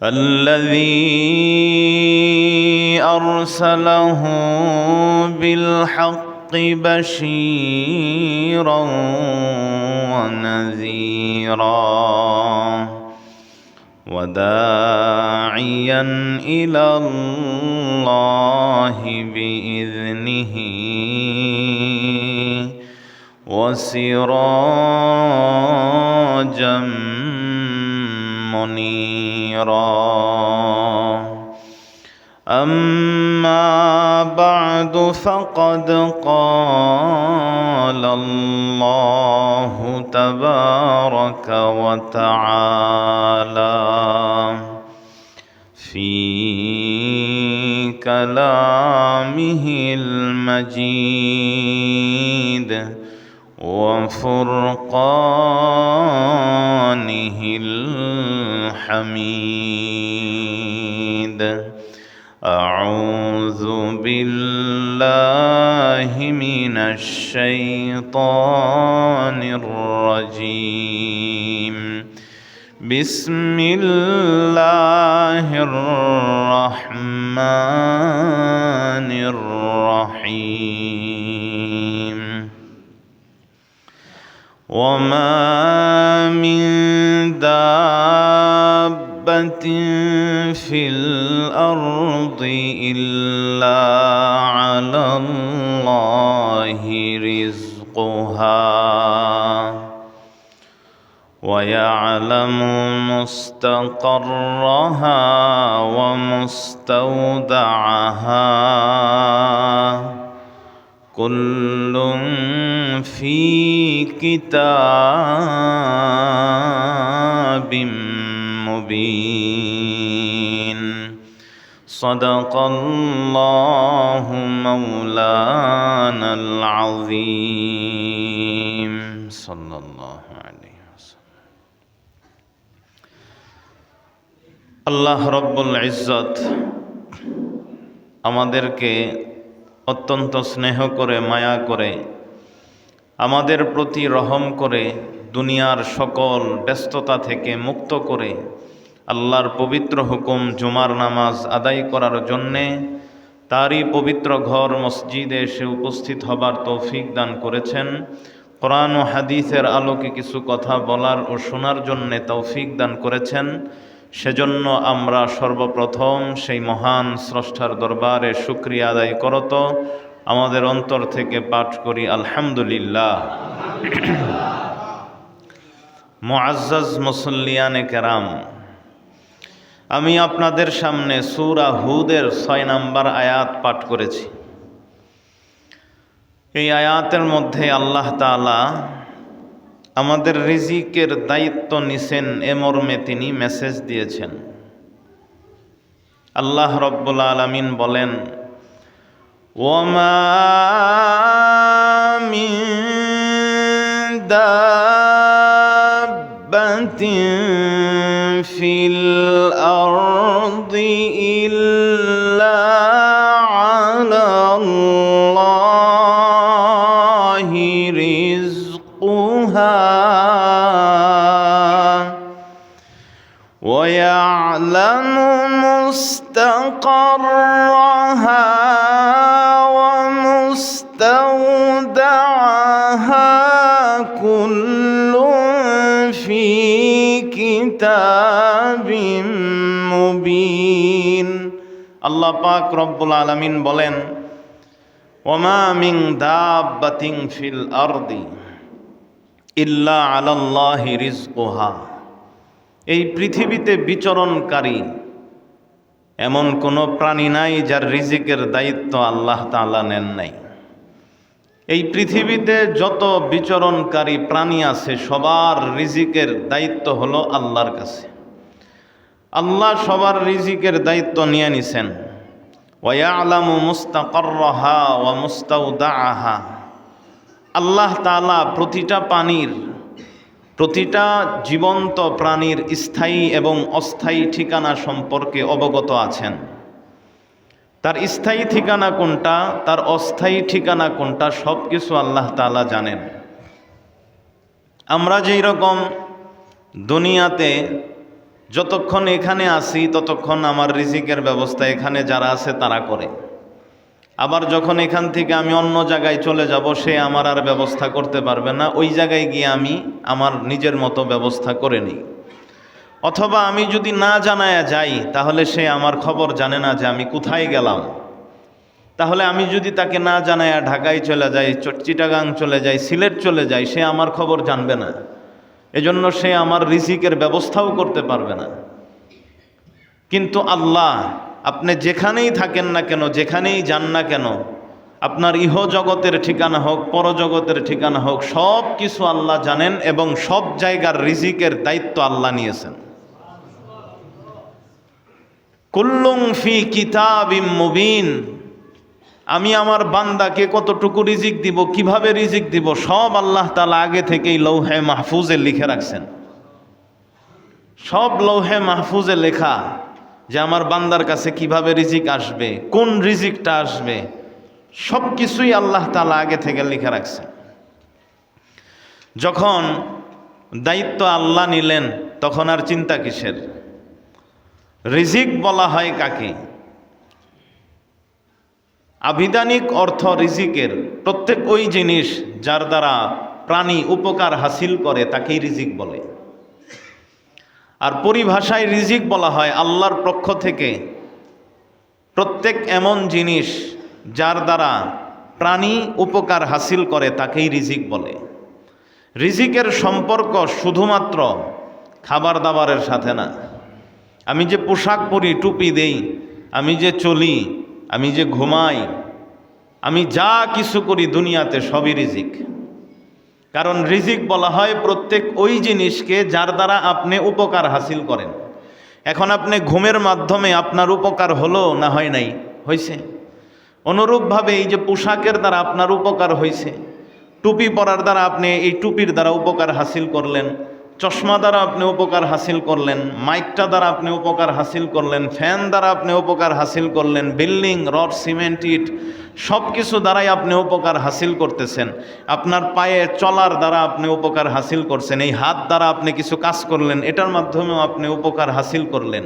الذي أرسله بالحق بشيرا ونذيرا وداعيا إلى الله بإذنه وسراجا منيرا. أما بعد فقد قال الله تبارك وتعالى في كلامه المجيد وفرقانه الحميد. أعوذ بالله من الشيطان الرجيم. بسم الله الرحمن الرحيم. وما من دابة في الأرض إلا على الله رزقها ويعلم مستقرها ومستودعها كل في كتاب مبين. صدق الله مولانا العظيم صلى الله عليه وسلم. আল্লাহ রব্বুল ইজ্জত আমাদেরকে অত্যন্ত স্নেহ করে মায়া করে আমাদের প্রতি রহম করে দুনিয়ার সকল ব্যস্ততা থেকে মুক্ত করে আল্লাহর পবিত্র হুকুম জুমার নামাজ আদায় করার জন্যে তারই পবিত্র ঘর মসজিদে এসে উপস্থিত হবার তৌফিক দান করেছেন। কোরআন ও হাদিসের আলোকে কিছু কথা বলার ও শোনার জন্যে তৌফিক দান করেছেন। সেজন্য আমরা সর্বপ্রথম সেই মহান স্রষ্টার দরবারে শুকরিয়া আদায় করত আমাদের অন্তর থেকে পাঠ করি আলহামদুলিল্লাহ। মুআজ্জাজ মুসল্লিয়ানে কেরাম, আমি আপনাদের সামনে সূরা হুদের 6 নম্বর আয়াত পাঠ করেছি। এই আয়াতের মধ্যে আল্লাহ তাআলা আমাদের রিজিকের দায়িত্ব নিছেন এ মর্মে তিনি মেসেজ দিয়েছেন। আল্লাহ রব্বুল আলামিন বলেন, ওয়ামা মিন দাব্বাতিন ফিল আরদি ইল্লা আলাল্লাহি রিজকুহা ويعلم مستقرها ومستودعها كل في كتاب مبين. আল্লাহ পাক রব্বুল আলামিন বলেন, ওমা মিন দাব্বাতিন ফিল আরদি ইল্লা আলাল্লাহি রিজকুহা। এই পৃথিবীতে বিচরণকারী এমন কোনো প্রাণী নাই যার রিজিকের দায়িত্ব আল্লাহ তাআলা নেন নাই। এই পৃথিবীতে যত বিচরণকারী প্রাণী আছে সবার রিজিকের দায়িত্ব হলো আল্লাহর কাছে। আল্লাহ সবার রিজিকের দায়িত্ব নিয়ে নিছেন। ওয়া ইয়ালামু মুস্তাকাররাহা ওয়া মুস্তাউদাআহা। আল্লাহ তাআলা প্রতিটা পানির, প্রতিটা জীবন্ত প্রাণীর স্থায়ী এবং অস্থায়ী ঠিকানা সম্পর্কে অবগত আছেন। তার স্থায়ী ঠিকানা কোনটা, তার অস্থায়ী ঠিকানা কোনটা, সব কিছু আল্লাহ তাআলা জানেন। আমরা যেই রকম দুনিয়াতে যতক্ষণ এখানে আসি ততক্ষণ আমার রিজিকের ব্যবস্থা এখানে যারা আছে তারা করে। আবার যখন এখান থেকে আমি অন্য জায়গায় চলে যাব, সে আমার আর ব্যবস্থা করতে পারবে না, ওই জায়গায় গিয়ে আমি আমার নিজের মতো ব্যবস্থা করে নিই। অথবা আমি যদি না জানায়া যাই তাহলে সে আমার খবর জানে না যে আমি কোথায় গেলাম। তাহলে আমি যদি তাকে না জানায়া ঢাকায় চলে যাই, চিটাগাং চলে যাই, সিলেট চলে যাই, সে আমার খবর জানবে না। এজন্য সে আমার রিজিকের ব্যবস্থাও করতে পারবে না। কিন্তু আল্লাহ, আপনি যেখানেই থাকেন না কেন, যেখানেই যান না কেন, আপনার ইহ জগতের ঠিকানা হোক, পরজগতের ঠিকানা হোক, সব কিছু আল্লাহ জানেন এবং সব জায়গার রিজিকের দায়িত্ব আল্লাহ নিয়েছেন। কুল্লুম ফি কিতাবিম মুবিন, আমি আমার বান্দাকে কতটুকু রিজিক দিব, কিভাবে রিজিক দিব, সব আল্লাহ তাআলা আগে থেকেই লৌহে মাহফুজে লিখে রাখছেন। সব লৌহে মাহফুজে লেখা যে আমার বান্দার কাছে কিভাবে রিজিক আসবে, কোন রিজিকটা আসবে, সব কিছুই আল্লাহ তাআলা আগে থেকে লিখে রাখছেন। যখন দায়িত্ব আল্লাহ নিলেন তখন আর চিন্তা কিসের? রিজিক বলা হয় কাকে? আবিধানিক অর্থ রিজিকের প্রত্যেক ওই জিনিস যার দ্বারা প্রাণী উপকার হাসিল করে তাকেই রিজিক বলে। আর পরিভাষায় রিজিক বলা হয় আল্লাহর পক্ষ থেকে প্রত্যেক এমন জিনিস যার দ্বারা প্রাণী উপকার হাসিল করে তাকেই রিজিক বলে। রিজিকের সম্পর্ক শুধুমাত্র খাবার দাবারের সাথে না। আমি যে পোশাক পরি, টুপি দেই, আমি যে চলি, আমি যে ঘুমাই, আমি যা কিছু করি দুনিয়াতে সবই রিজিক। কারণ রিজিক বলা হয় প্রত্যেক ওই জিনিসকে যার দ্বারা আপনি উপকার হাসিল করেন। এখন আপনি ঘুমের মাধ্যমে আপনার উপকার হলো না হয় নাই? হয়েছে। অনুরূপভাবে এই যে পোশাকের দ্বারা আপনার উপকার হয়েছে, টুপি পরার দ্বারা আপনি এই টুপির দ্বারা উপকার হাসিল করলেন, চশমা দ্বারা আপনি উপকার হাসিল করলেন, মাইকটা দ্বারা আপনি উপকার হাসিল করলেন, ফ্যান দ্বারা আপনি উপকার হাসিল করলেন, বিল্ডিং, রড, সিমেন্ট, ইট সব কিছু দ্বারাই আপনি উপকার হাসিল করতেছেন। আপনার পায়ে চলার দ্বারা আপনি উপকার হাসিল করছেন, এই হাত দ্বারা আপনি কিছু কাজ করলেন, এটার মাধ্যমেও আপনি উপকার হাসিল করলেন।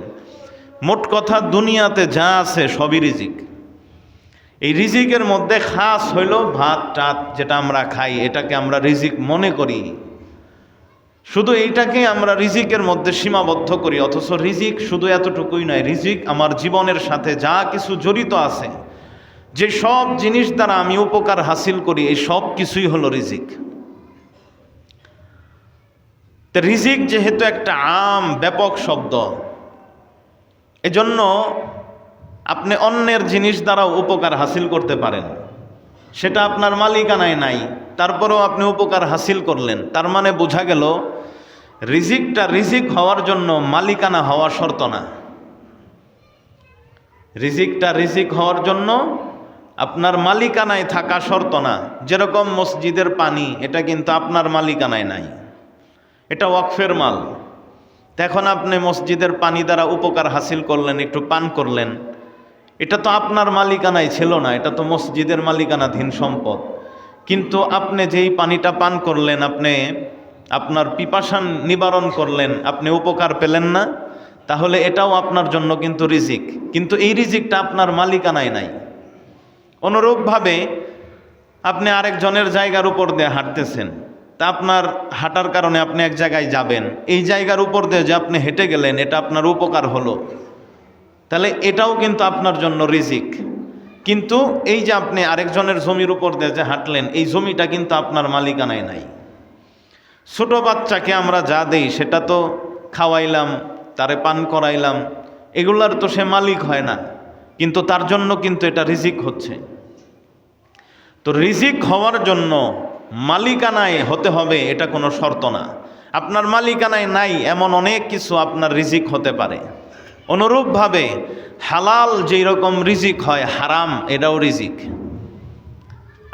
মোট কথা দুনিয়াতে যা আছে সবই রিজিক। এই রিজিকের মধ্যে খাস হইল ভাত টাত যেটা আমরা খাই, এটাকে আমরা রিজিক মনে করি। শুধু এইটাকে আমরা রিজিকের মধ্যে সীমাবদ্ধ করি, অথচ রিজিক শুধু এতটুকুই নয়। রিজিক আমার জীবনের সাথে যা কিছু জড়িত আছে, যে সব জিনিস দ্বারা আমি উপকার হাসিল করি, এই সব কিছুই হলো রিজিক। তো রিজিক যেহেতু একটা আম ব্যাপক শব্দ, এজন্য আপনি অন্যের জিনিস দ্বারাও উপকার হাসিল করতে পারেন। সেটা আপনার মালিকানায় নাই, তারপরেও আপনি উপকার হাসিল করলেন। তার মানে বোঝা গেল রিজিকটা রিজিক হওয়ার জন্য মালিকানা হওয়া শর্ত না। রিজিকটা রিজিক হওয়ার জন্য আপনার মালিকানায় থাকা শর্ত না। যেরকম মসজিদের পানি, এটা কিন্তু আপনার মালিকানায় নাই, এটা ওয়াকফের মাল। এখন আপনি মসজিদের পানি দ্বারা উপকার হাসিল করলেন, একটু পান করলেন, এটা তো আপনার মালিকানায় ছিল না, এটা তো মসজিদের মালিকানাধীন সম্পদ। কিন্তু আপনি যেই পানিটা পান করলেন, আপনি আপনার পিপাসা নিবারণ করলেন, আপনি উপকার পেলেন না, তাহলে এটাও আপনার জন্য কিন্তু রিজিক, কিন্তু এই রিজিকটা আপনার মালিকানায় নাই। অনুরূপভাবে আপনি আরেকজনের জায়গার উপর দিয়ে হাঁটতেছেন, তা আপনার হাঁটার কারণে আপনি এক জায়গায় যাবেন, এই জায়গার উপর দিয়ে যে আপনি হেঁটে গেলেন, এটা আপনার উপকার হলো, তাহলে এটাও কিন্তু আপনার জন্য রিজিক। কিন্তু এই যে আপনি আরেকজনের জমির উপর দিয়ে যে হাঁটলেন, এই জমিটা কিন্তু আপনার মালিকানায় নাই। ছোট বাচ্চাকে আমরা যা দেই সেটা তো খাওয়াইলাম, তারে পান করাইলাম, এগুলার তো সে মালিক হয় না, কিন্তু তার জন্য কিন্তু এটা রিজিক হচ্ছে। তো রিজিক হওয়ার জন্য মালিকানায় হতে হবে এটা কোনো শর্ত না। আপনার মালিকানায় নাই এমন অনেক কিছু আপনার রিজিক হতে পারে। অনুরূপভাবে হালাল যেই রকম রিজিক হয়, হারাম এটাও রিজিক।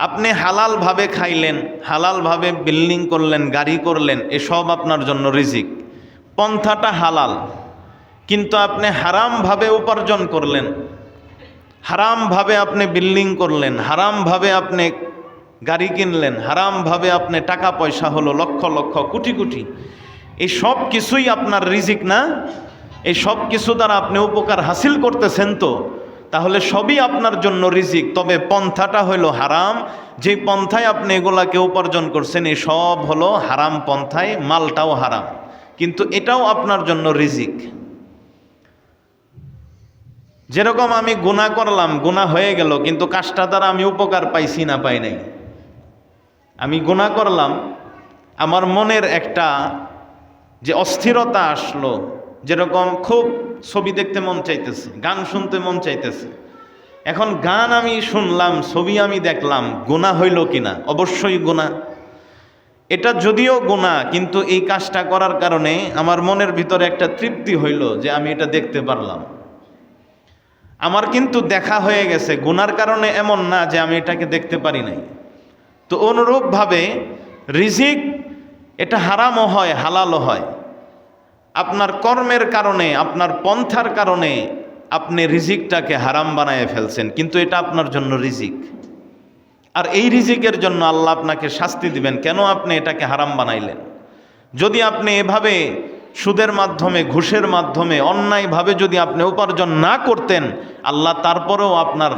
আপনি হালালভাবে খাইলেন, হালালভাবে বিল্ডিং করলেন, গাড়ি করলেন, এসব আপনার জন্য রিজিক, পন্থাটা হালাল। কিন্তু আপনি হারামভাবে উপার্জন করলেন, হারামভাবে আপনি বিল্ডিং করলেন, হারামভাবে আপনি গাড়ি কিনলেন, হারামভাবে আপনি টাকা পয়সা হলো লক্ষ লক্ষ কোটি কোটি, এই সব কিছুই আপনার রিজিক না? এই সব কিছু দ্বারা আপনি উপকার হাসিল করতেছেন, তো তাহলে সবই আপনার জন্য রিজিক। তবে পন্থাটা হলো হারাম, যে পন্থায় আপনি এগুলাকে উপার্জন করছেন এই সব হলো হারাম পন্থায়, মালটাও হারাম, কিন্তু এটাও আপনার জন্য রিজিক। যেরকম আমি গুনাহ করলাম, গুনাহ হয়ে গেল, কিন্তু কাজটা দ্বারা আমি উপকার পাইছি না পাই নাই। আমি গুনাহ করলাম, আমার মনের একটা যে অস্থিরতা আসলো, যেরকম খুব ছবি দেখতে মন চাইতেছে, গান শুনতে মন চাইতেছে। এখন গান আমি শুনলাম, ছবি আমি দেখলাম, গুনাহ হইল কিনা? অবশ্যই গুনাহ। এটা যদিও গুনাহ, কিন্তু এই কাজটা করার কারণে আমার মনের ভিতরে একটা তৃপ্তি হইল যে আমি এটা দেখতে পারলাম। আমার কিন্তু দেখা হয়ে গেছে, গুনার কারণে এমন না যে আমি এটাকে দেখতে পারি নাই। তো অনুরূপভাবে রিজিক এটা হারামও হয়, হালালও হয়। আপনার কর্মের কারণে, আপনার পন্থার কারণে আপনি রিজিকটাকে হারাম বানায় ফেলছেন, কিন্তু এটা আপনার জন্য রিজিক। আর এই রিজিকের জন্য আল্লাহ আপনাকে শাস্তি দিবেন, কেন আপনি এটাকে হারাম বানাইলেন। যদি আপনি এভাবে সুদের মাধ্যমে, ঘুষের মাধ্যমে, অন্যায়ভাবে যদি আপনি উপার্জন না করতেন, আল্লাহ তারপরেও আপনার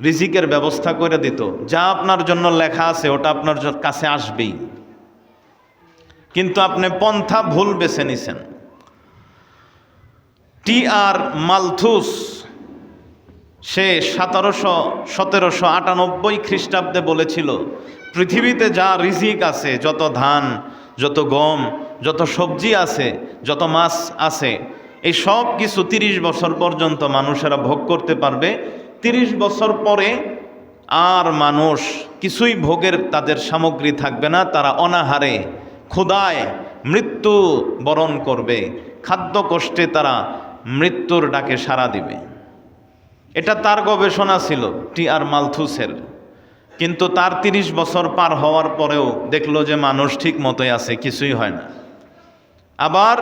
রিজিকের ব্যবস্থা করে দিত। যা আপনার জন্য লেখা আছে ওটা আপনার কাছে আসবেই, কিন্তু আপনি পন্থা ভুল বেছে নিছেন। টি.আর. মালথুস সে 1798 খ্রিস্টাব্দে বলেছিল, পৃথিবীতে যা রিজিক আছে, যত ধান, যত গম, যত সবজি আছে, যত মাছ আছে, এই সব কিছু 30 বছর পর্যন্ত মানুষেরা ভোগ করতে পারবে। 30 বছর পরে আর মানুষ কিছুই ভোগের তাদের সামগ্রী থাকবে না, তারা অনাহারে ক্ষুধায় মৃত্যু বরণ করবে, খাদ্য কষ্টে তারা মৃত্যুর ডাকে সাড়া দিবে। এটা তার গবেষণা ছিল, টি.আর. মালথুসের। কিন্তু তার 30 বছর পার হওয়ার পরেও দেখলো যে মানুষ ঠিক মতোই আছে, কিছুই হয় না। আবার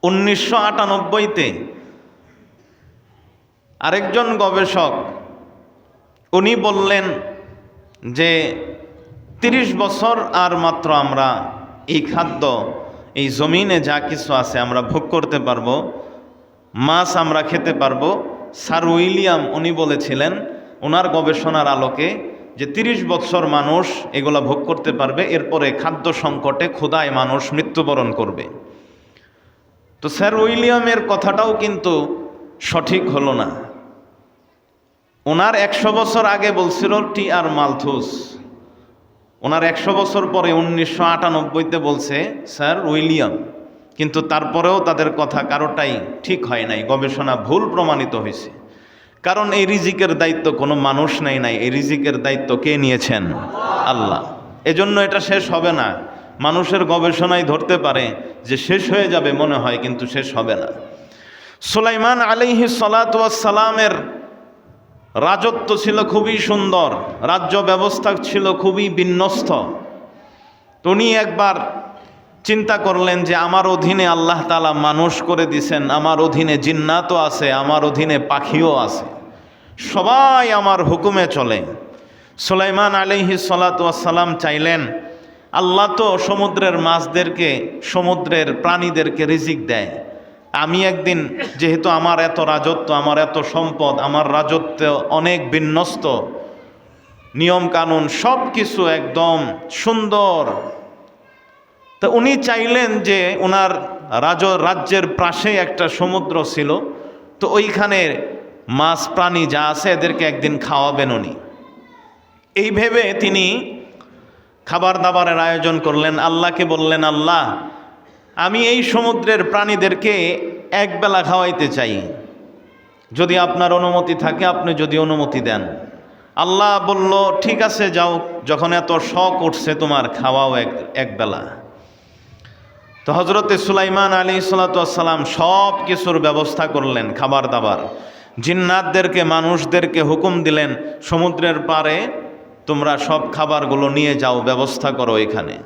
1998-তে আরেকজন গবেষক উনি বললেন যে 30 বছর আর মাত্র আমরা এই খাদ্য, এই জমিনে যা কিছু আছে আমরা ভোগ করতে পারবো, মাছ আমরা খেতে পারবো। স্যার উইলিয়াম উনি বলেছিলেন ওনার গবেষণার আলোকে যে 30 বছর মানুষ এগুলা ভোগ করতে পারবে, এরপরে খাদ্য সংকটে ক্ষুধায় মানুষ মৃত্যুবরণ করবে। তো স্যার উইলিয়ামের কথাটাও কিন্তু সঠিক হলো না। ওনার 100 বছর আগে বলছিল টি.আর. মালথুস, ওনার 100 বছর পরে 1998-তে বলছে স্যার উইলিয়াম, কিন্তু তারপরেও তাদের কথা কারোটাই ঠিক হয় নাই, গবেষণা ভুল প্রমাণিত হয়েছে। কারণ এই রিজিকের দায়িত্ব কোনো মানুষ নেয় নাই, এই রিজিকের দায়িত্ব কে নিয়েছেন? আল্লাহ। এজন্য এটা শেষ হবে না। মানুষের গবেষণায় ধরতে পারে যে শেষ হয়ে যাবে মনে হয়, কিন্তু শেষ হবে না। সুলাইমান আলাইহিস সালাতু ওয়াস সালামের রাজত্ব ছিল খুবই সুন্দর, রাজ্য ব্যবস্থা ছিল খুবই বিন্যস্ত। উনি একবার চিন্তা করলেন যে আমার অধীনে আল্লাহ তাআলা মানুষ করে দিছেন, আমার অধীনে জিন্নাতও আছে, আমার অধীনে পাখিও আছে, সবাই আমার হুকুমে চলে। সুলাইমান আলাইহিস সালাতু ওয়াস সালাম চাইলেন, আল্লাহ তো সমুদ্রের মাছদেরকে, সমুদ্রের প্রাণীদেরকে রিজিক দেয়, আমি একদিন, যেহেতু আমার এত রাজত্ব, আমার এত সম্পদ, আমার রাজত্ব অনেক বিন্যস্ত, নিয়ম কানুন সব কিছু একদম সুন্দর, তো উনি চাইলেন যে ওনার রাজ্যের পাশে একটা সমুদ্র ছিল, তো ওইখানে মাছ প্রাণী যা আছে এদেরকে একদিন খাওয়াবেন উনি। এই ভেবে তিনি খাবার দাবারের আয়োজন করলেন। আল্লাহকে বললেন, আল্লাহ আমি এই সমুদ্রের প্রাণীদেরকে একবেলা খাওয়াইতে চাই, যদি আপনার অনুমতি থাকে, আপনি যদি অনুমতি দেন। আল্লাহ বলল, ঠিক আছে যাও, যখন এত শখ উঠছে তোমার, খাওয়াও একবেলা। তো হজরতে সুলাইমান আলাইহিস সালাম সব কিছুর ব্যবস্থা করলেন, খাবার দাবার। জিন্নাতদেরকে, মানুষদেরকে হুকুম দিলেন, সমুদ্রের পাড়ে তোমরা সব খাবারগুলো নিয়ে যাও, ব্যবস্থা করো এখানে।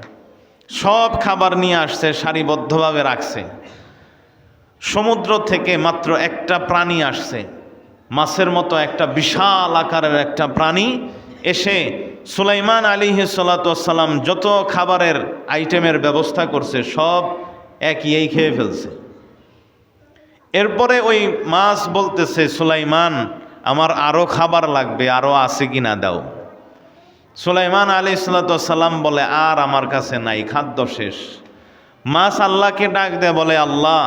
সব খাবার নিয়ে আসছে, সারিবদ্ধভাবে রাখছে। সমুদ্র থেকে মাত্র একটা প্রাণী আসছে, মাছের মতো একটা বিশাল আকারের একটা প্রাণী এসে সুলাইমান আলাইহিস সালাম যত খাবারের আইটেমের ব্যবস্থা করছে সব একই খেয়ে ফেলছে। এরপরে ওই মাছ বলতেছে, সুলাইমান আমার আরো খাবার লাগবে, আরো আছে কিনা দাও। সুলাইমান আলাইহিস সালাম বলে, আর আমার কাছে নাই, খাদ্য শেষ। মাছ আল্লাহকে ডাক দেয়, বলে আল্লাহ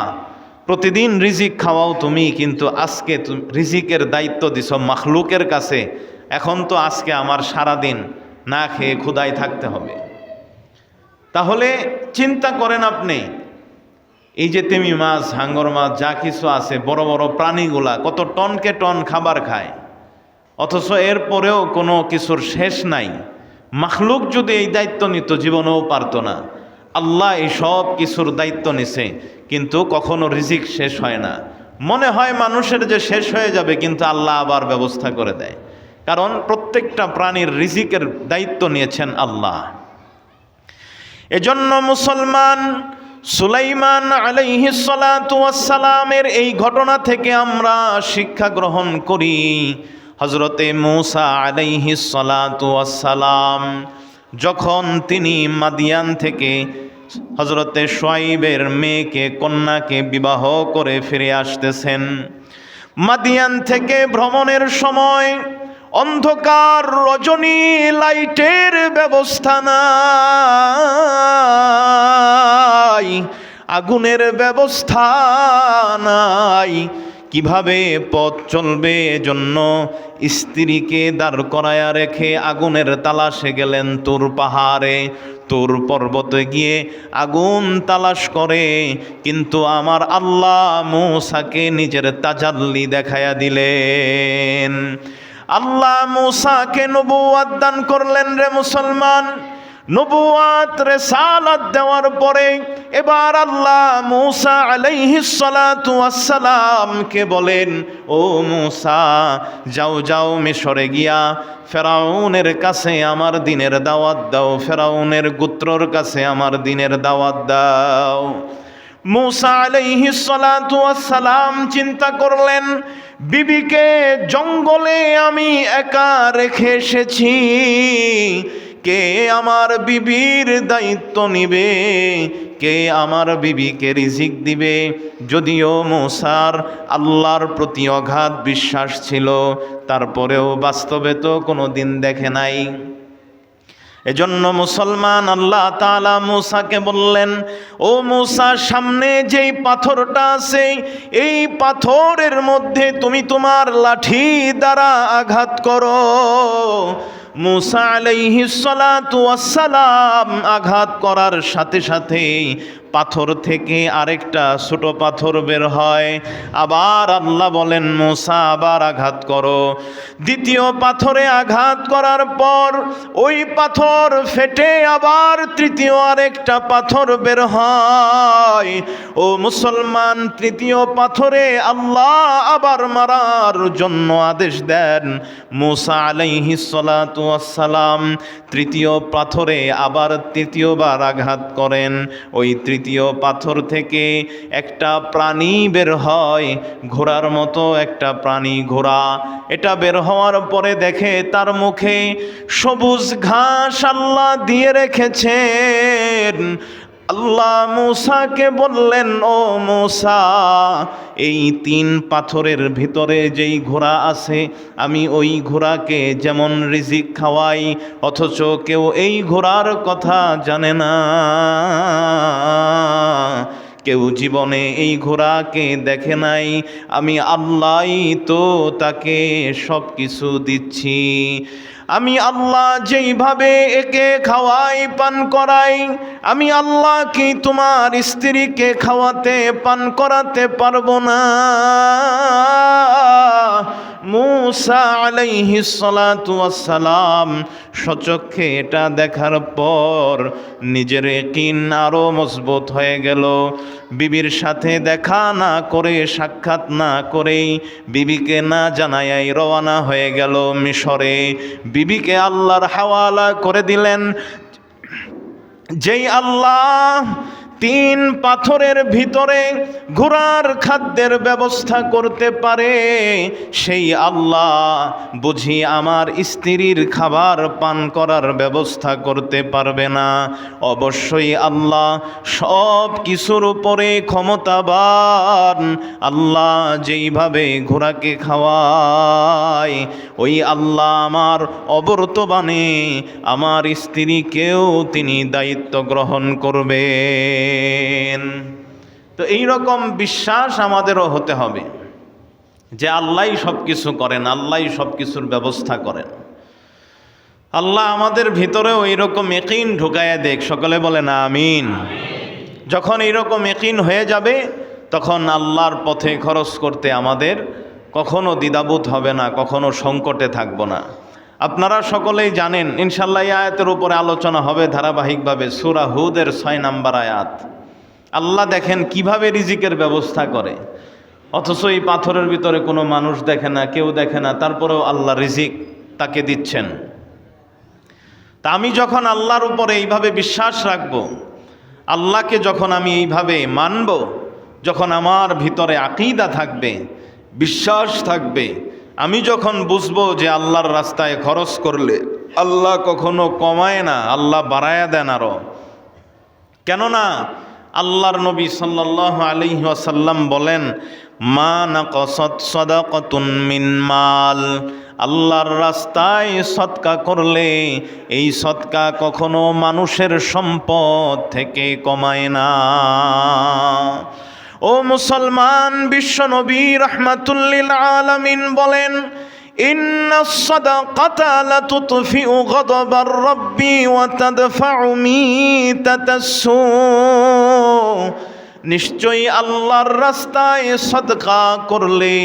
প্রতিদিন রিজিক খাওয়াও তুমি, কিন্তু আজকে রিজিকের দায়িত্ব দিছ মাখলুকের কাছে, এখন তো আজকে আমার সারাদিন না খেয়ে ক্ষুধায় থাকতে হবে। তাহলে চিন্তা করেন আপনি, এই যে তিমি মাছ, হাঙ্গর মাছ, যা কিছু আছে, বড় বড় প্রাণীগুলা কত টনকে টন খাবার খায়, অথচ এরপরেও কোনো কিছুর শেষ নাই। মাখলুক যদি এই দায়িত্ব নিত জীবনেও পারত না। আল্লাহ এই সব কিছুর দায়িত্ব নিছে, কিন্তু কখনো রিজিক শেষ হয় না। মনে হয় মানুষের যে শেষ হয়ে যাবে, কিন্তু আল্লাহ আবার ব্যবস্থা করে দেয়, কারণ প্রত্যেকটা প্রাণীর রিজিকের দায়িত্ব নিয়েছেন আল্লাহ। এজন্য মুসলমান, সুলাইমান আলাইহিস সালাতু ওয়াস সালামের এই ঘটনা থেকে আমরা শিক্ষা গ্রহণ করি। হযরতে মূসা আলাইহিস সালাতু ওয়াস সালাম যখন তিনি মাদিয়ান থেকে হযরতে শুআয়বের মেয়েকে, কন্যাকে বিবাহ করে ফিরে আসতেছেন, মাদিয়ান থেকে ভ্রমণের সময় অন্ধকার রজনী, লাইটের ব্যবস্থা নাই, আগুনের ব্যবস্থা নাই, কিভাবে পথ চলবে? এজন্য স্ত্রীকে দাঁড় করায়া রেখে আগুনের তালাশে গেলেন তুর পাহাড়ে। তুর পর্বতে গিয়ে আগুন তালাশ করে, কিন্তু আমার আল্লাহ মূসাকে নিজের তাজাল্লি দেখায়া দিলেন। আল্লাহ মূসাকে নবুয়ত দান করলেন। রে মুসলমান, নবুয়ত রিসালাত দেওয়ার পরে এবার আল্লাহ মূসা আলাইহিস সালাতু ওয়াস সালামকে বলেন, ও মূসা, যাও যাও মিশরে গিয়া ফেরাউনের কাছে আমার দ্বীনের দাওয়াত দাও, ফেরাউনের গোত্রর কাছে আমার দ্বীনের দাওয়াত দাও। মূসা আলাইহিস সালাতু ওয়াস সালাম চিন্তা করলেন, বিবিকে জঙ্গলে আমি একা রেখে এসেছি, কে আমার বিবির দায়িত্ব নিবে? কে আমার বিবিকে রিজিক দিবে? যদিও মূসার আল্লাহর প্রতি অগাধ বিশ্বাস ছিল, তারপরেও বাস্তবে তো কোনো দিন দেখে নাই। এজন্য মুসলমান, আল্লাহ তাআলা মূসাকে বললেন, ও মূসা, সামনে যেই পাথরটা আছে, এই পাথরের মধ্যে তুমি তোমার লাঠি দ্বারা আঘাত করো। মূসা আলাইহিস সালাতু ওয়াস সালাম আঘাত করার সাথে সাথে পাথর থেকে আরেকটা ছোট পাথর বের হয়। আবার আল্লাহ বলেন, মূসা আবার আঘাত করো। দ্বিতীয় পাথরে আঘাত করার পর ওই পাথর ফেটে আবার তৃতীয় আরেকটা পাথর বের হয়। ও মুসলমান, তৃতীয় পাথরে আল্লাহ আবার মারার জন্য আদেশ দেন। মূসা আলাইহিস সালাতু ওয়াস সালাম তৃতীয় পাথরে আবার তৃতীয়বার আঘাত করেন। ওই তৃতীয় পাথর থেকে একটা প্রাণী বের হয়, ঘোড়ার মতো একটা প্রাণী, ঘোড়া। এটা বের হওয়ার পরে দেখে তার মুখে সবুজ ঘাস আল্লাহ দিয়ে রেখেছেন। আল্লাহ মূসাকে বললেন, ও মূসা, এই তিন পাথরের ভিতরে যেই ঘোড়া আছে, আমি ওই ঘোড়াকে যেমন রিজিক খাওয়াই, অথচ কেউ এই ঘোড়ার কথা জানে না। কেউ জীবনে এই ঘোড়াকে দেখে নাই, আমি আল্লাহই তো তাকে সব কিছু দিচ্ছি। আমি আল্লাহ যেইভাবে একে খাওয়াই, পান করাই, আমি আল্লাহ কি তোমার স্ত্রীকে খাওয়াতে পান করাতে পারবো না? মূসা আলাইহিস সালাতু ওয়াস সালাম সচক্ষে এটা দেখার পর নিজের ইয়াকিন আরো মজবুত হয়ে গেল। বিবির সাথে দেখা না করে, সাক্ষাৎ না করেই, বিবিকে না জানায়াই রওনা হয়ে গেল মিশরে। বিবিকে আল্লাহর হাওয়ালা করে দিলেন। যেই আল্লাহ তিন পাথরের ভিতরে ঘোড়ার খাদ্যের ব্যবস্থা করতে পারে, সেই আল্লাহ বুঝি আমার স্ত্রীর খাবার পান করার ব্যবস্থা করতে পারবে না? অবশ্যই আল্লাহ সব কিছুর উপরে ক্ষমতাবান। আল্লাহ যেইভাবে ঘোড়াকে খাওয়ায়, ওই আল্লাহ আমার অবর্তমানে আমার স্ত্রীকেও তিনি দায়িত্ব গ্রহণ করবেন। তো এই রকম বিশ্বাস আমাদেরও হতে হবে যে আল্লাহই সব কিছু করেন, আল্লাহই সব কিছুর ব্যবস্থা করেন। আল্লাহ আমাদের ভিতরেও এইরকম ইয়াকিন ঢুকাইয়া দেখ, সকলে বলেন আমিন। যখন এইরকম ইয়াকিন হয়ে যাবে, তখন আল্লাহর পথে খরচ করতে আমাদের কখনো দ্বিধাবোধ হবে না, কখনো সংকটে থাকব না। আপনারা সকলেই জানেন, ইনশাআল্লাহ এই আয়াতের উপরে আলোচনা হবে ধারাবাহিকভাবে। সূরা হুদের 6 নম্বর আয়াত। আল্লাহ দেখেন কিভাবে রিজিকের ব্যবস্থা করে, অথচ এই পাথরের ভিতরে কোনো মানুষ দেখে না, কেউ দেখে না, তারপরেও আল্লাহ রিজিক তাকে দিচ্ছেন। তা আমি যখন আল্লাহর উপরে এইভাবে বিশ্বাস রাখব, আল্লাহকে যখন আমি এইভাবে মানব, যখন আমার ভিতরে আকীদা থাকবে, বিশ্বাস থাকবে, আমি যখন বুঝবো যে আল্লাহর রাস্তায় খরচ করলে আল্লাহ কখনো কমায় না, আল্লাহ বাড়ায়া দেন আরো। কেননা আল্লাহর নবী সাল্লাল্লাহু আলাইহি ওয়াসাল্লাম বলেন, মা নাকাসাত সাদাকাতুন মিন মাল, আল্লাহর রাস্তায় সদকা করলে এই সদকা কখনো মানুষের সম্পদ থেকে কমায় না। ও মুসলমান, বিশ্বনবী রাহমাতুল লিল আলামিন বলেন, ইন্নাস সাদাকাতা লাতুতফিউ গাদাবার রাব্বি ওয়া তাদফাউ মিতাতাস সু, নিশ্চয়ই আল্লাহর রাস্তায় সদকা করলে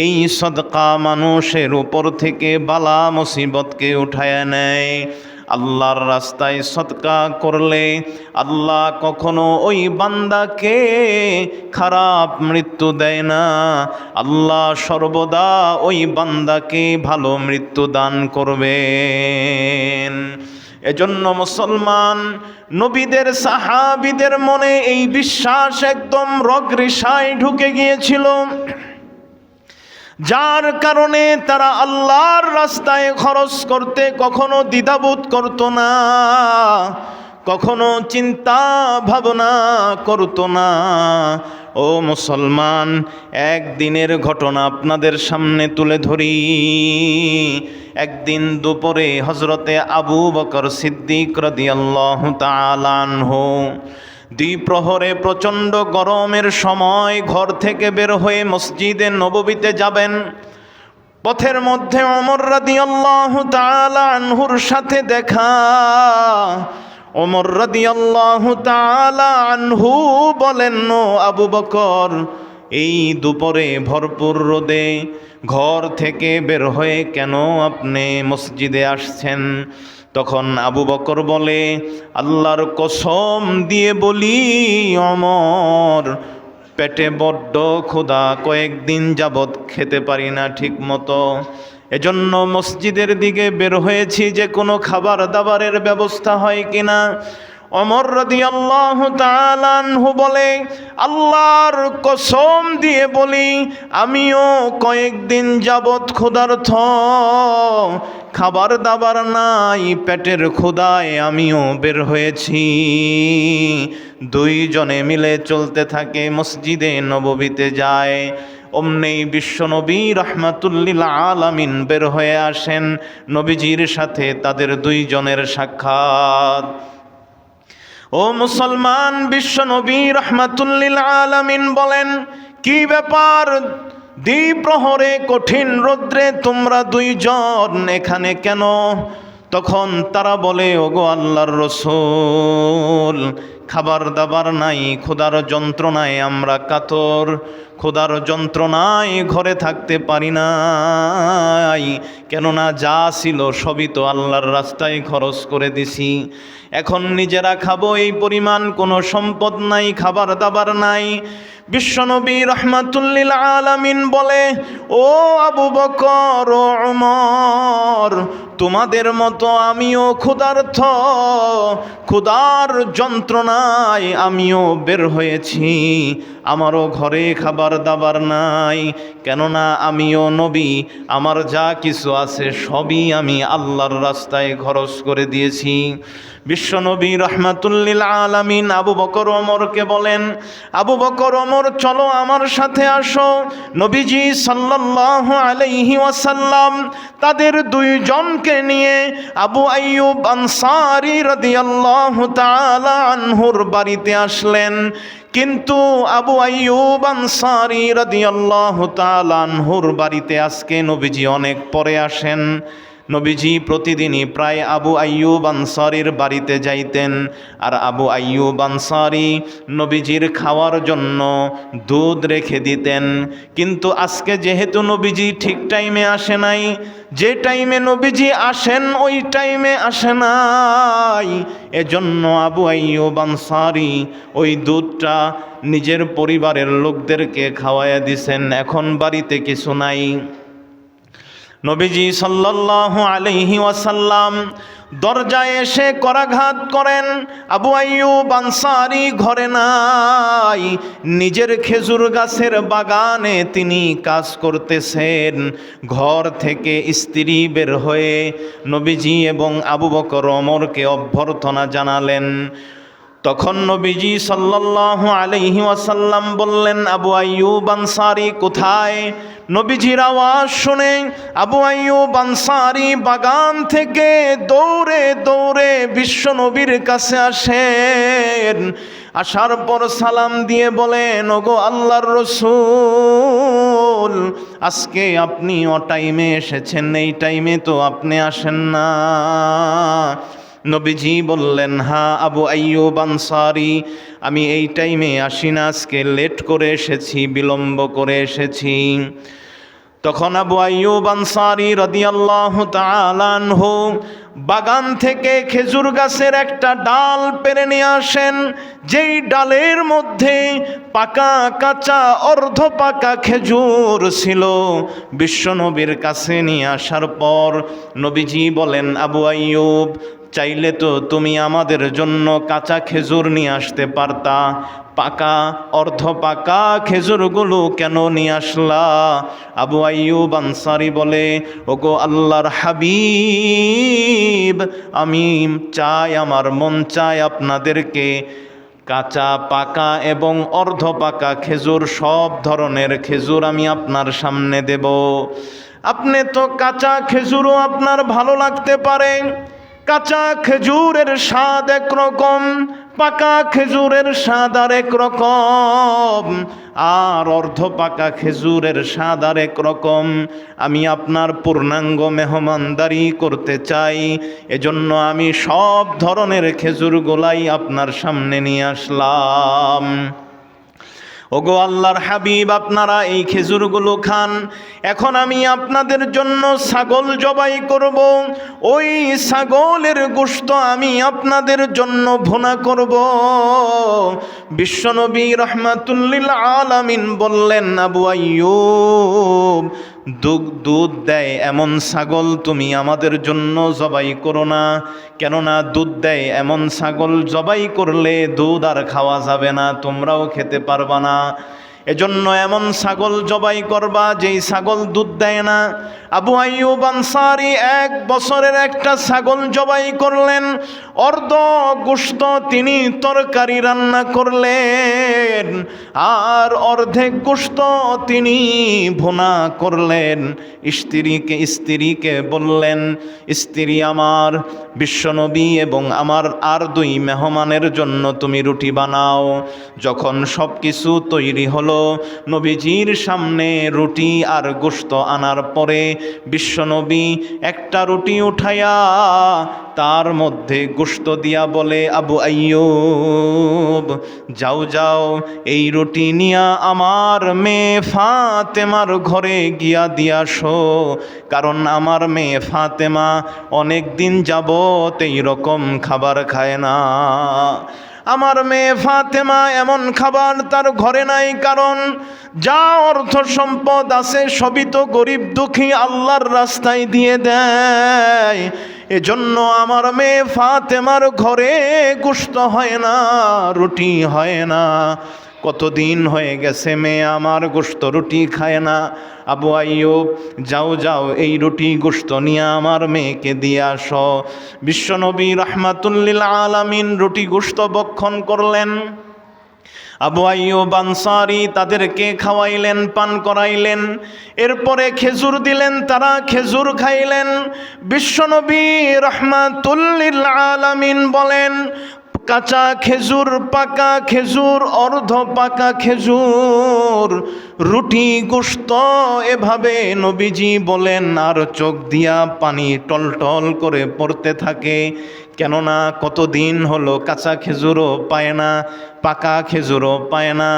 এই সদকা মানুষের উপর থেকে বালা মুসিবতকে উঠায় নেয়। আল্লাহর রাস্তায় সদকা করলে আল্লাহ কখনো ওই বান্দাকে খারাপ মৃত্যু দেয় না, আল্লাহ সর্বদা ওই বান্দাকে ভালো মৃত্যু দান করবেন। এজন্য মুসলমান, নবীদের সাহাবীদের মনে এই বিশ্বাস একদম রগরেশায় ঢুকে গিয়েছিল, যার কারণে তারা আল্লাহর রাস্তায় খরচ করতে কখনো দ্বিধাবোধ করত না, কখনো চিন্তা ভাবনা করত না। ও মুসলমান, একদিনের ঘটনা আপনাদের সামনে তুলে ধরি। একদিন দুপুরে হযরতে আবু বকর সিদ্দিক রাদিয়াল্লাহু তাআলা আনহু দ্বিপ্রহরে প্রচণ্ড গরমের সময় ঘর থেকে বের হয়ে মসজিদে নববীতে যাবেন। পথের মধ্যে ওমর রাদিয়াল্লাহু তাআলা আনহুর সাথে দেখা। ওমর রাদিয়াল্লাহু তাআলা আনহু বলেন, ও আবু বকর, এই দুপুরে ভরপুর রোদে ঘর থেকে বের হয়ে কেন আপনি মসজিদে আসছেন? তখন আবু বকর বলে, আল্লাহর কসম দিয়ে বলি ওমর, পেটে বড্ড ক্ষুধা, কয়েকদিন যাবৎ খেতে পারি না ঠিক মতো, এজন্য মসজিদের দিকে বের হয়েছি যে কোনো খাবার দাবারের ব্যবস্থা হয় কিনা। ওমর রাদিয়াল্লাহু তাআলা আনহু বলে, আল্লাহর কসম দিয়ে বলি আমিও কয়েকদিন যাবৎ ক্ষুধার্ত, খাবার দাবার নাই, পেটের ক্ষুধায় আমিও বের হয়েছি। দুইজনে মিলে চলতে থাকে, মসজিদে নববীতে যায়। অমনি বিশ্বনবী রাহমাতুল লিল আলামিন বের হয়ে আসেন, নবীজির সাথে তাদের দুইজনের সাক্ষাৎ। ও মুসলমান, বিশ্বনবী রাহমাতুল লিল আলামিন বলেন, কি ব্যাপার, দ্বিপ্রহরে কঠিন রৌদ্রে তোমরা দুইজন এখানে কেন? তখন তারা বলে, ওগো আল্লাহর রাসূল, খাবার দাবার নাই, ক্ষুধার যন্ত্রণায় আমরা কাতর, ক্ষুধার যন্ত্রণায় ঘরে থাকতে পারি নাই, কেননা যা ছিল সবই তো আল্লাহর রাস্তায় খরচ করে দিছি। এখন নিজেরা খাবো এই পরিমাণ কোনো সম্পদ নাই, খাবার দাবার নাই। বিশ্বনবী রাহমাতুল লিল আলামিন বলে, ও আবু বকর ও উমর, তোমাদের মতো আমিও ক্ষুধার্ত, ক্ষুধার যন্ত্রণায় আমিও বের হয়েছি। আমারও ঘরে খাবার দাবার নাই, কেননা আমিও নবী। আমার যা কিছু আছে সবই আমি আল্লাহর রাস্তায় খরচ করে দিয়েছি। বিশ্বনবী রাহমাতুল লিল আলামিন আবু বকর ওমরকে বলেন, আবু বকর ওমর, চলো আমার সাথে আসো। নবীজি সাল্লাল্লাহু আলাইহি ওয়াসাল্লাম তাদের দুইজনকে নিয়ে আবু আইয়ুব আনসারী রাদিয়াল্লাহু তাআলা আনহুর বাড়িতে আসলেন। কিন্তু আবু আইয়ুব আনসারী রাদিয়াল্লাহু তাআলা আনহুর বাড়িতে আজকে নবীজি অনেক পরে আসেন। নবীজি প্রতিদিনই প্রায় আবু আইয়ুব আনসারীর বাড়িতে যাইতেন, আর আবু আইয়ুব আনসারী নবীজির খাওয়ার জন্য দুধ রেখে দিতেন। কিন্তু আজকে যেহেতু নবীজি ঠিক টাইমে আসে নাই, যে টাইমে নবীজি আসেন ওই টাইমে আসে নাই, এজন্য আবু আইয়ুব আনসারী ওই দুধটা নিজের পরিবারের লোকদেরকে খাওয়াইয়া দিছেন। এখন বাড়িতে কিছু নাই। নবীজি সাল্লাল্লাহু আলাইহি ওয়াসাল্লাম দরজায় এসে করাঘাত করেন, আবু আইয়ুব আনসারী ঘরে নাই। নিজের খেজুর গাছের বাগানে তিনি কাজ করতেছেন। ঘর থেকে স্ত্রী বের হয়ে নবীজি এবং আবু বকর ওমরকে অভ্যর্থনা জানালেন। তখন নবীজি সাল্লাল্লাহু আলাইহি ওয়াসাল্লাম বললেন, আবু আইয়ুব আনসারী কোথায়? নবীজির আওয়াজ শুনে আবু আইয়ুব আনসারী বাগান থেকে দৌড়ে দৌড়ে বিশ্বনবীর কাছে আসেন। আসার পর সালাম দিয়ে বলেন, ওগো আল্লাহর রাসূল, আজকে আপনি অটাইমে এসেছেন, এই টাইমে তো আপনি আসেন না। নবীজি বললেন, হ্যাঁ আবু আইয়ুব আনসারী, আমি এই টাইমে আসি না, আজকে লেট করে এসেছি, বিলম্ব করে এসেছি। তখন আবু আইয়ুব আনসারী রাদিয়াল্লাহু তাআলা আনহু বাগান থেকে খেজুর গাছের একটা ডাল পেড়ে নিয়ে আসেন। যেই ডালের মধ্যে পাকা কাঁচা অর্ধ পাকা খেজুর ছিল। বিশ্বনবীর কাছে নিয়ে আসার পর নবীজি বলেন, আবু আইয়ুব, চাইলে তো তুমি আমাদের জন্য কাঁচা খেজুর নিয়ে আসতে পারতা, পাকা অর্ধ পাকা খেজুরগুলো কেন নিয়ে আসলা? আবু আইয়ুব আনসারী বলে, ওগো আল্লাহর হাবিব, আমি চাই, আমার মন চায় আপনাদেরকে কাঁচা পাকা এবং অর্ধ পাকা খেজুর, সব ধরনের খেজুর আমি আপনার সামনে দেব। আপনি তো কাঁচা খেজুরও আপনার ভালো লাগতে পারে, কাঁচা খেজুরের স্বাদ একরকম, পাকা খেজুরের স্বাদ আর একরকম, আর অর্ধ পাকা খেজুরের স্বাদ আর একরকম। আমি আপনার পূর্ণাঙ্গ মেহমানদারি করতে চাই, এজন্য আমি সব ধরনের খেজুরগুলাই আপনার সামনে নিয়ে আসলাম। ওগো আল্লাহর হাবিব, আপনারা এই খেজুরগুলো খান। এখন আমি আপনাদের জন্য ছাগল জবাই করব, ওই ছাগলের গোশত আমি আপনাদের জন্য ভুনা করব। বিশ্বনবী রাহমাতুল লিল আলামিন বললেন, আবু আইয়ুব, দুধ দেয় এমন ছাগল তুমি আমাদের জন্য জবাই করো না, কেননা দুধ দেয় এমন ছাগল জবাই করলে দুধ আর খাওয়া যাবে না, তোমরাও খেতে পারবা না। এজন্য এমন ছাগল জবাই করবা যেই ছাগল দুধ দেয় না। আবু আইয়ুব আনসারী 1 বছরের একটা ছাগল জবাই করলেন, অর্ধ গোশত তিনি তরকারি রান্না করলেন, আর অর্ধেক গোশত তিনি ভুনা করলেন। স্ত্রীকে বললেন, স্ত্রী আমার, বিশ্বনবী এবং আমার আর 2 মেহমানের জন্য তুমি রুটি বানাও। যখন সব কিছু তৈরি হলো, নবীজির সামনে রুটি আর গোশত আনার পরে বিশ্বনবী একটা রুটি উঠাইয়া তার মধ্যে গোশত দিয়া বলে, আবু আইয়ুব, যাও যাও, এই রুটি নিয়া আমার মেয়ে ফাতেমার ঘরে গিয়া দিয়াসো, কারণ আমার মেয়ে ফাতেমা অনেক দিন যাবত এই রকম খাবার খায় না। আমার মেয়ে ফাতেমা এমন খাবার তার ঘরে নাই, কারণ যা অর্থ সম্পদ আছে সবই তো গরিব দুঃখী আল্লাহর রাস্তায় দিয়ে দেয়। এজন্য আমার মেয়ে ফাতেমার ঘরে গোশত হয় না, রুটি হয় না। কতদিন হয়ে গেছে মেয়ে আমার গোশত রুটি খায় না। আবু আইয়ুব, যাও যাও, এই রুটি গোশত নিয়ে আমার মেয়েকে দিয়ে আসো। বিশ্বনবী রাহমাতুল্লিল আলামিন রুটি গোশত ভক্ষণ করলেন। আবু আইয়ুব আনসারী তাদেরকে খাওয়াইলেন, পান করাইলেন, এরপরে খেজুর দিলেন, তারা খেজুর খাইলেন। বিশ্বনবী রাহমাতুল্লিল আলামিন বলেন, কাঁচা খেজুর, পাকা খেজুর, অর্ধ পাকা খেজুর, রুটি গোশত এভাবে নবীজি বলেন, আর চোখ দিয়া পানি টলটল করে পড়তে থাকে। কেননা কতদিন হলো কাঁচা খেজুরও পায় না, পাকা খেজুরও পায় না,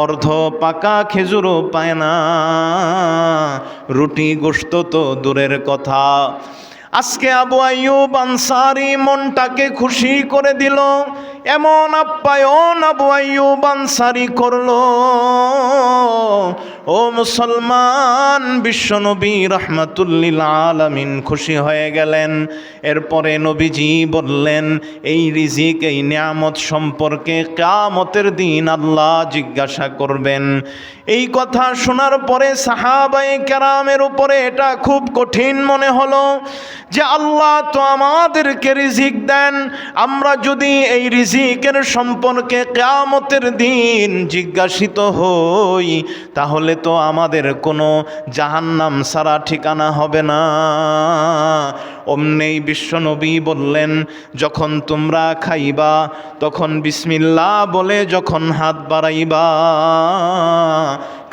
অর্ধ পাকা খেজুরও পায় না, রুটি গোশত তো দূরের কথা। আজকে আবু আইয়ুব আনসারী মনটাকে খুশি করে দিল, এমন আপ্যায়ন আবু আইয়ুব আনসারী করলো। ও মুসলমান, বিশ্বনবী রাহমাতুল্লিল আলামিন খুশি হয়ে গেলেন। এরপরে নবীজি বললেন, এই রিজিক, এই নিয়ামত সম্পর্কে কিয়ামতের দিন আল্লাহ জিজ্ঞাসা করবেন। এই কথা শোনার পরে সাহাবায়ে কেরামের উপরে এটা খুব কঠিন মনে হলো যে আল্লাহ তো আমাদেরকে রিজিক দেন, আমরা যদি এই রিজিকের সম্পর্কে কিয়ামতের দিন জিজ্ঞাসিত হই, তাহলে তো আমাদের কোনো জাহান্নাম ছাড়া ঠিকানা হবে না। অমনেই বিশ্বনবী বললেন, যখন তোমরা খাইবা তখন বিসমিল্লাহ বলে যখন হাত বাড়াইবা,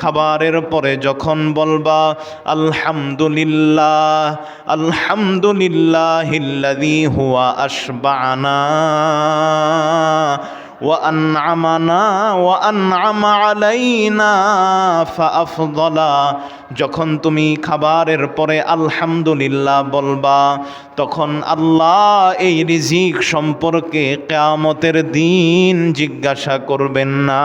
খাবারের পরে যখন বলবা আলহামদুলিল্লাহ, আলহামদুলিল্লাহিল্লাযী হুয়া আশবা'না ওয়া আন'আমানা ওয়া আন'আমা আলাইনা ফাআফদালা, যখন তুমি খাবারের পরে আলহামদুলিল্লাহ বলবা, তখন আল্লাহ এই রিজিক সম্পর্কে কিয়ামতের দিন জিজ্ঞাসা করবেন না।